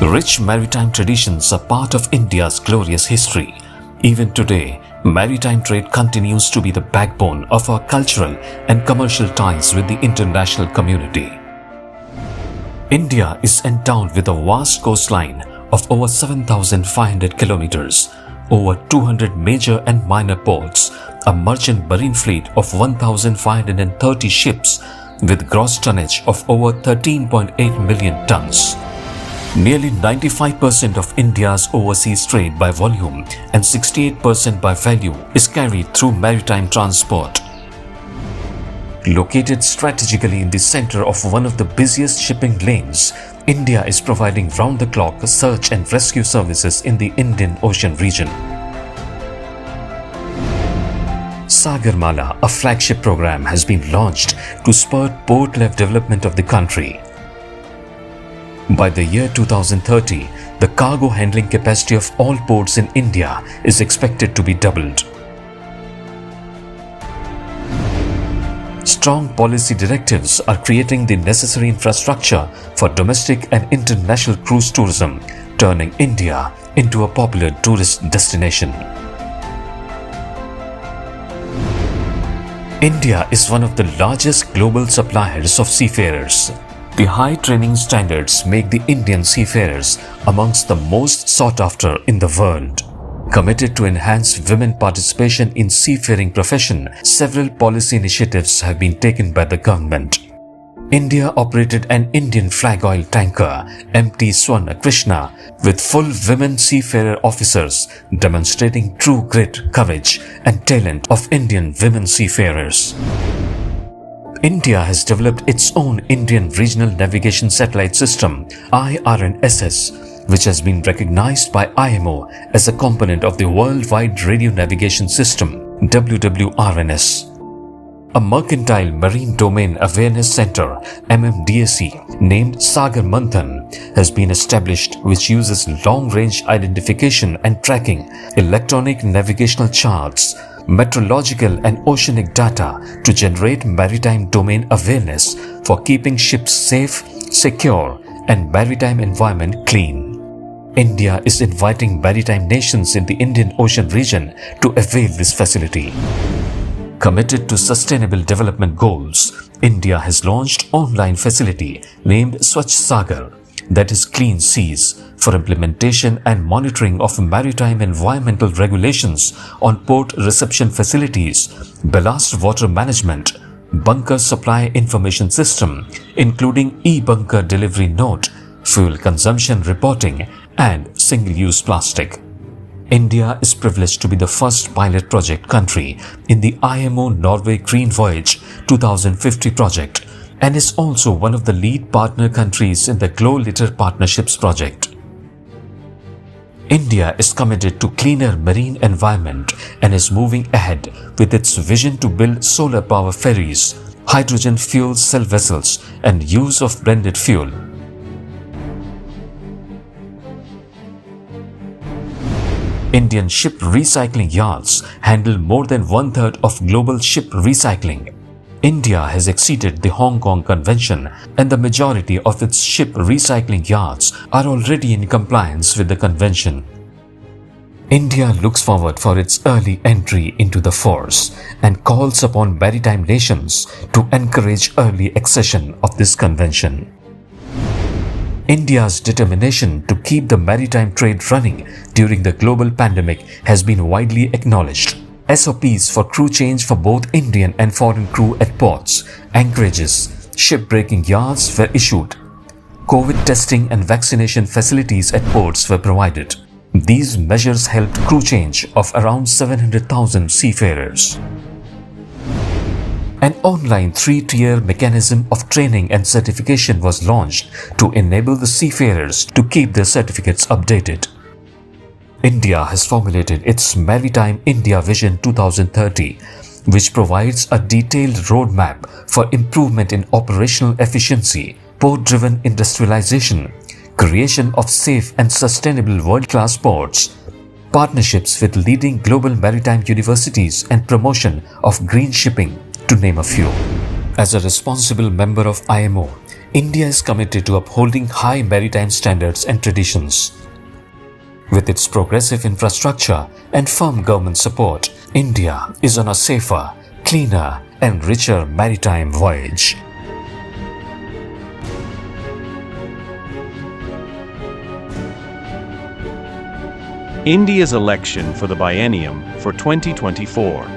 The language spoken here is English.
Rich maritime traditions are part of India's glorious history. Even today, maritime trade continues to be the backbone of our cultural and commercial ties with the international community. India is endowed with a vast coastline of over 7,500 kilometers, over 200 major and minor ports, a merchant marine fleet of 1,530 ships with gross tonnage of over 13.8 million tons. Nearly 95% of India's overseas trade by volume and 68% by value is carried through maritime transport. Located strategically in the center of one of the busiest shipping lanes, India is providing round-the-clock search and rescue services in the Indian Ocean region. Sagarmala, a flagship program, has been launched to spur port-led development of the country. By the year 2030, the cargo handling capacity of all ports in India is expected to be doubled. Strong policy directives are creating the necessary infrastructure for domestic and international cruise tourism, turning India into a popular tourist destination. India is one of the largest global suppliers of seafarers. The high training standards make the Indian seafarers amongst the most sought after in the world. Committed to enhance women participation in seafaring profession, several policy initiatives have been taken by the government. India operated an Indian flag oil tanker, MT Swarna Krishna, with full women seafarer officers, demonstrating true grit, courage and talent of Indian women seafarers. India has developed its own Indian Regional Navigation Satellite System, IRNSS, which has been recognized by IMO as a component of the Worldwide Radio Navigation System, WWRNS. A Mercantile Marine Domain Awareness Centre, MMDAC, named Sagarmala, has been established, which uses long-range identification and tracking, electronic navigational charts, meteorological and oceanic data to generate maritime domain awareness for keeping ships safe, secure, and maritime environment clean. India is inviting maritime nations in the Indian Ocean region to avail this facility. Committed to sustainable development goals, India has launched online facility named Swachh Sagar, that is Clean Seas, for implementation and monitoring of maritime environmental regulations on port reception facilities, ballast water management, bunker supply information system, including e-bunker delivery note, fuel consumption reporting, and single-use plastic. India is privileged to be the first pilot project country in the IMO Norway Green Voyage 2050 project and is also one of the lead partner countries in the Glow Litter Partnerships project. India is committed to cleaner marine environment and is moving ahead with its vision to build solar power ferries, hydrogen fuel cell vessels, and use of blended fuel. Indian ship recycling yards handle more than one-third of global ship recycling. India has exceeded the Hong Kong Convention and the majority of its ship recycling yards are already in compliance with the convention. India looks forward for its early entry into the force and calls upon maritime nations to encourage early accession of this convention. India's determination to keep the maritime trade running during the global pandemic has been widely acknowledged. SOPs for crew change for both Indian and foreign crew at ports, anchorages, ship-breaking yards were issued. COVID testing and vaccination facilities at ports were provided. These measures helped crew change of around 700,000 seafarers. An online 3-tier mechanism of training and certification was launched to enable the seafarers to keep their certificates updated. India has formulated its Maritime India Vision 2030, which provides a detailed roadmap for improvement in operational efficiency, port-driven industrialization, creation of safe and sustainable world-class ports, partnerships with leading global maritime universities and promotion of green shipping, to name a few. As a responsible member of IMO, India is committed to upholding high maritime standards and traditions. With its progressive infrastructure and firm government support, India is on a safer, cleaner, and richer maritime voyage. India's election for the biennium for 2024.